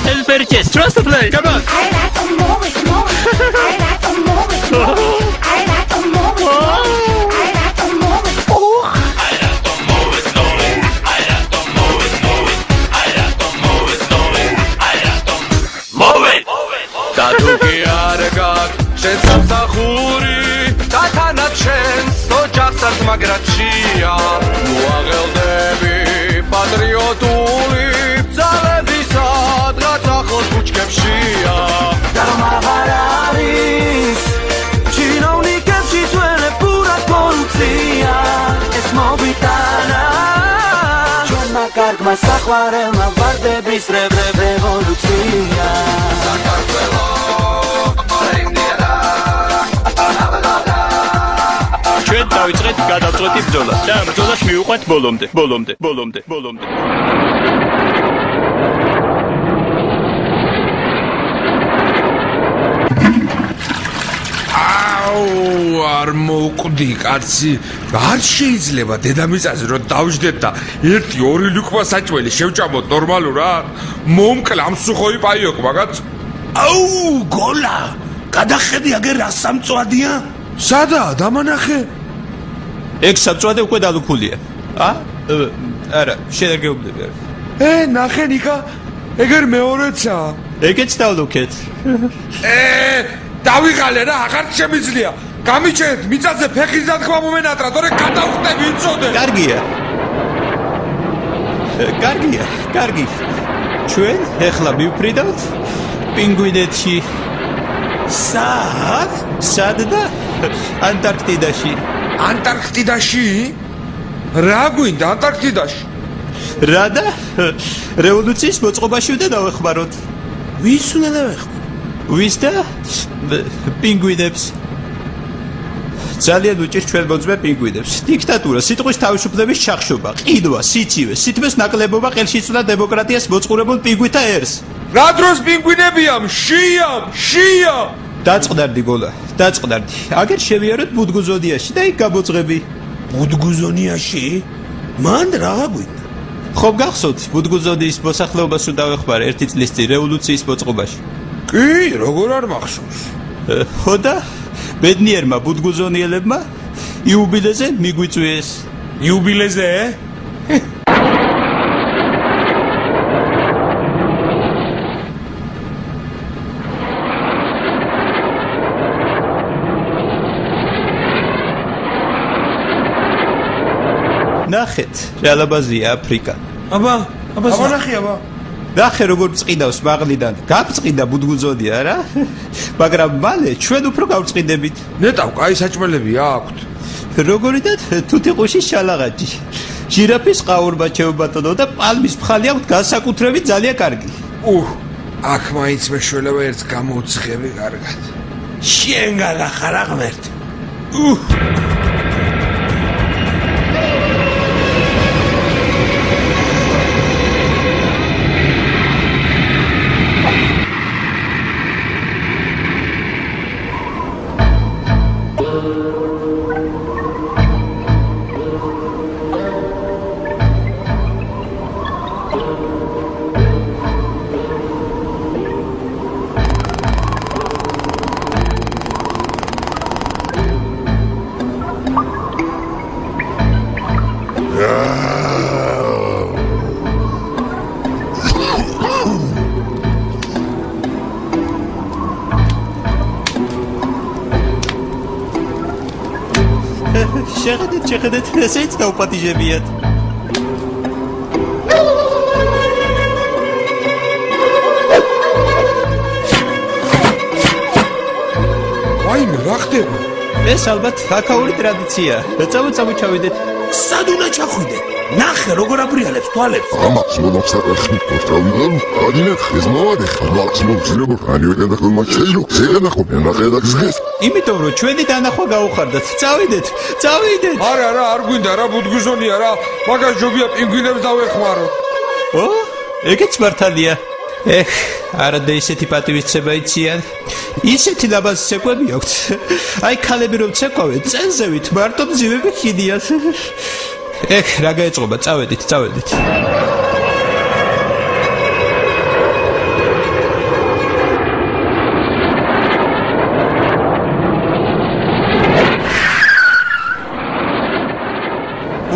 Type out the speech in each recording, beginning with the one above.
Let's better just trust the play. Come on. I like to move it, move it. I like to move it, move it. I like to move it, move it. I like to move it. I like to move it, move it. I like to move it, move it. I like to move it, move it. I like to move it. Tatuki argak, შენ სამსახური, დათანაც შენს ოჯახსაც მაგრაცია. მოაღელდები პატრიოტული ძალებისა დღაც ახლოს ბუჩქებშია. გამავარ არის ჩინოვნიკებში ძველებ პურად კორუფცია ეს მოვიტანა ჩვენმა კარგმა საყვარელმა ვარდების რევოლუცია საქართველო ჩვენ დავიწყეთ გადავწყვეტი ბრძოლა და ამ ბრძოლას მივუყვეთ ბოლომდე. არ მოუკვდი კაცი არ შეიძლება დედამიწაზე რომ დავждეთ და 1-2 ლუკმა საჭმელი შევჭამოთ ნორმალურად მომკლე ამ სუხოი პაიოკ მაგაც აუ გოლა გადახედი აგერ რა სამწვადია სადა დამანახე ეგ სამწვადე უკვე დალუქულია არა შედაგეობდები ნახე ნიკა ეგერ მეორეცა ეგეც დალუქეთ დავიღალე რა აღარ შემიძლია გამიჩენთ მიწაზე ფეხის დათქმა მომენატრა თორე გადავხტები იცოდე კარგი ჩვენ ეხლა მივფრიდავთ პინგვინეთში სად და ანტარქტიდაში რა გვინდა ანტარქტიდაში რა და რევოლუციის მოწყობაში უნდა დავეხმაროთ ვის უნდა დავეხმაროთ ვის და პინგვინებს ძალიან უჭირს ჩვენ მოძმე პინგვინებს დიქტატურა სიტყვის თავისუფლების ჩახშობა ყიდვა სიცივე სითბოს ნაკლებობა ყელში წვლა დემოკრატიას მოწყურებულ პინგვინთა ერს რა დროს პინგვინებია შია დაწყდარდი გოლა დაწყდარდი აგერ შევიაროთ ბუდგუზონიაში და იქ გამოძღები ბუდგუზონიაში მან რა გვინდა ხომ გახსოვთ ბუდგუზონიის მოსახლეობას უნდა დავეხმარე 1 წლის წინ რევოლუციის მოწყობაში კი როგორ არ მახსოვს ხო და ბედნიერმა ბუდგუზონიელებმა იუბილეზე მიგვიწვიეს იუბილეზე ნახეთ ჯალაბაზია აფრიკა აბა ნახე აბა ნახე როგორ წყიდავს მაღლიდან გაგწყიდა ბუდგუზონია რა მაგრამ მალე ჩვენ უფრო გავწყიდებით ნეტავ კაი საჭმელები აქვთ როგორი და თუთიყუში შალაღაჯი ჟირაფის ყაურმა ჩეუბატონო და პალმის ფხალი აქვთ განსაკუთრებით ძალიან კარგი აქ მაინც მეშველება ერთს გამოვცხები კარგად შენ გალახარა ღმერთი შეხედეთ ესეც დაუპატიჟებიათ ვაიმე რა ხდება ეს ალბათ აქაური ტრადიციაა წავიდეთ სად უნდა ჩახვიდეთ ნახე როგორ აბრიალებს თვალებს ამას მომსახურებით პორტალიდან ადინეთ ხიზმოვადე ხალხს მოგზილებო ანიოდენ და ხომაჩეილო ზეგანახობ ნახე გზეს იმიტომ რომ ჩვენი დანახვა გაუხარდათ წავიდეთ არა არ გვინდა რა ბუდგუზონია რა მაგას ჯობია პინგვინებს დავეხმარო ეგეც მართალია არადა ისეთი პატივისცემა იციან ისეთი ლაბაზი ცეკვები აქვთ აი ქალები რომ ცეკვავენ წენზევით მარტო მძივები ხიდიან ეხ, რა გაეწყობა, წავედით.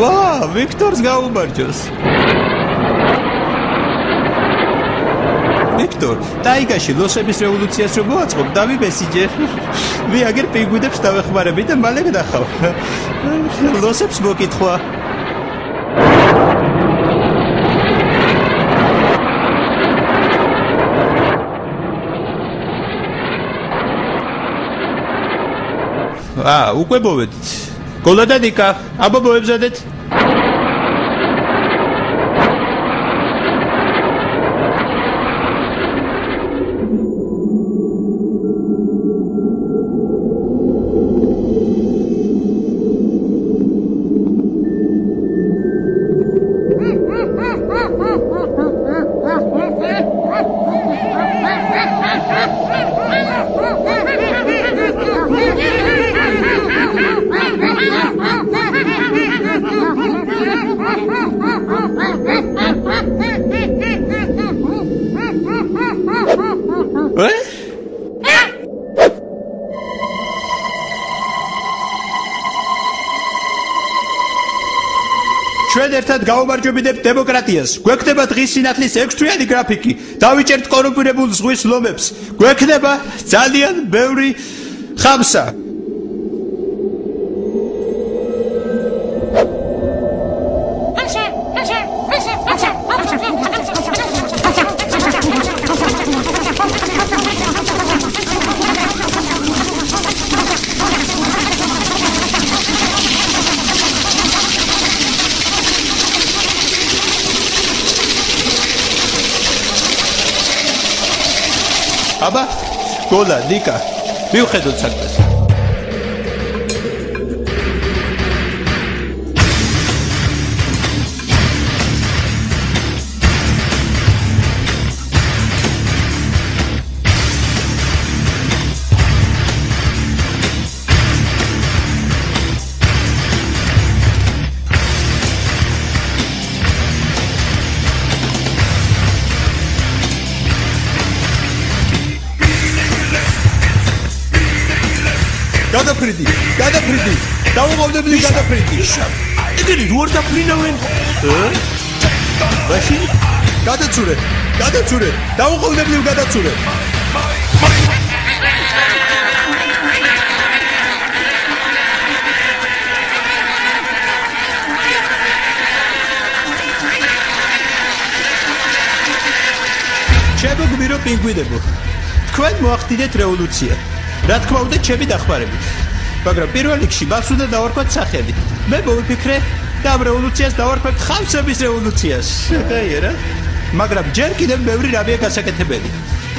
ვა, ვიქტორს გაუმარჯოს. ვიქტორ, ტაიგაში ლოსების რევოლუციას რო მოაწყობ, დავიბესიჯე. მე აგერ პინგვინებს დავეხმარები და მალე გდახავ. ლოსებს მოკითხვა. უკვე მოვედით. გოლა და ნიკა, აბა მოებზადეთ. ჩვენ ერთად გავუმარჯვებინებთ დემოკრატიას. გვექნება დღის სინათლის 6 თვიანი გრაფიკი. დავიჭერთ კორუმპირებულ ზღვის ლომებს. გვექნება ძალიან ბევრი ხამსა. აბა, გოლა, ნიკა, მივხედოთ საქმეს. გადაფრიდი. დაუყოვნებლივ გადაფრიდი. ეგენი როარ დაფრინავენ? ბაში? გადაცურე. დაუყოვნებლივ გადაცურე. ჩემო გმირო პინგვინებო. თქვენ მოახდინეთ რევოლუცია. რა თქმა უნდა, ჩემი დახმარებით. მაგრამ პირველ რიგში მას უნდა დავარქვათ სახელი. მე მოვიფიქრე და ამ რევოლუციას დავარქვათ ხამსების რევოლუციას. ხაიერა? მაგრამ ჯერ კიდევ ბევრი რამეა გასაკეთებელი.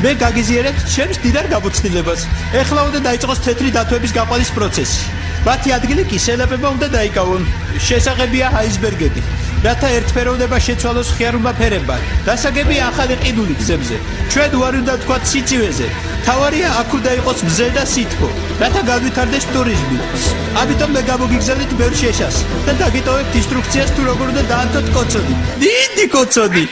მე გაგიზიარებთ ჩემს დიდარ გამოცდილებას. ეხლა უნდა დაიწყოს თეთრი დათვების გაყვანის პროცესი. მათი ადგილი კი სელაპებმა უნდა დაიკავონ. შესაძლებია აისბერგები. რათა ერთფეროვნება შეცვალოს ხიარულმა ფერებმა. დასაგებია ახალი ყიდული გზებზე. ჩვენ უარი უნდა ვთქვათ სიწივეზე. თავარია აქ უნდა იყოს მზე და სითბო. რათა განვითარდეს ტურიზმი. ამიტომ მე გამოგიგზავნით ბევრ შეშას და დაგიტოვებთ ინსტრუქციას თუ როგორ უნდა დაანთოთ კოცოდი. დიდი კოცოდი.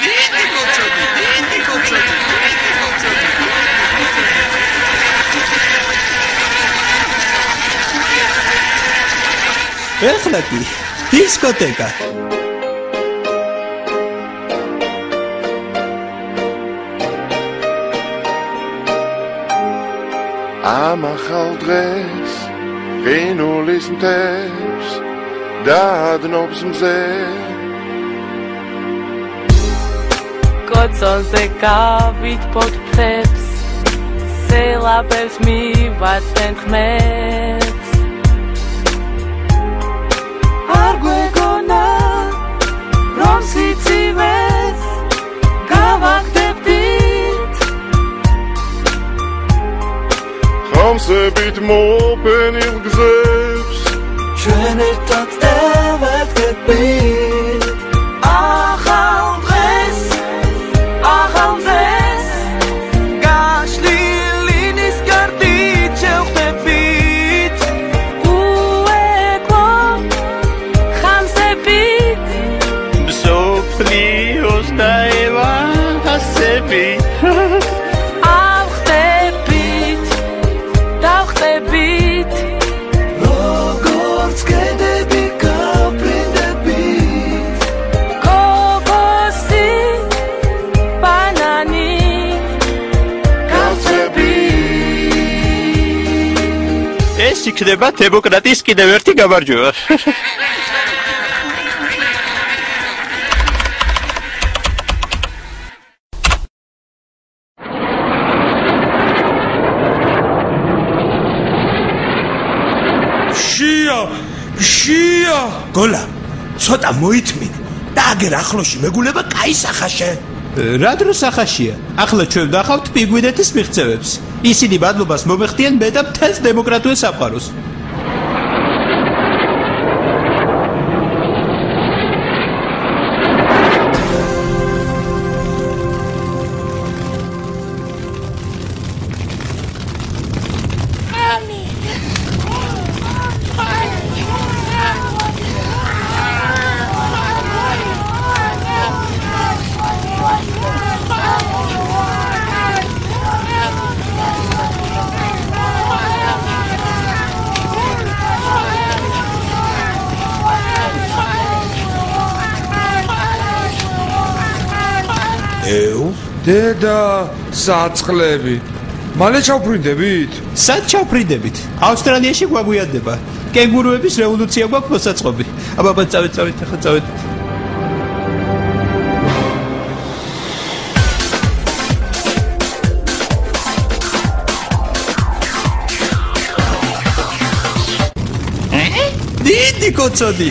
ეხლა კი დისკოტეკა. ამ ახალ დღეს ყინულის მთებს დაადნობს მზე კოცონზე გავითბოთ ფრებს სელაპებს მივაცენ ხმებს არ გვეგონა რომ სიცივეს გავახდებდით ხამსებით მოპენილ გზებს ჩვენ ერთად დავაგდებით ახალ დღეს ახალ მზეს გაშლილი ნისკარტით შევხვდებით უეკლო ხამსებით ეს იქნება დემოკრატიის კიდევ ერთი გამარჯვება. შია გოლა ცოტა მოითმინე და აგერ ახლოში მეგულება კაი სახაშე რა დრო სახაშია ახლა ჩვენ ვდახავთ პინგვინეთის მიღწევებს ისინი მადლობას მომეხდიან მე და მთელს დემოკრატიულ სამყაროს დედა საწყლები მალე ჩავფრინდებით? სად ჩავფრინდებით? ავსტრალიაში გვაგვიანდება კენგურუების რევოლუცია გვაქვს მოსაწყობი აბა წავით ახლა წავით დიდი კოცოდი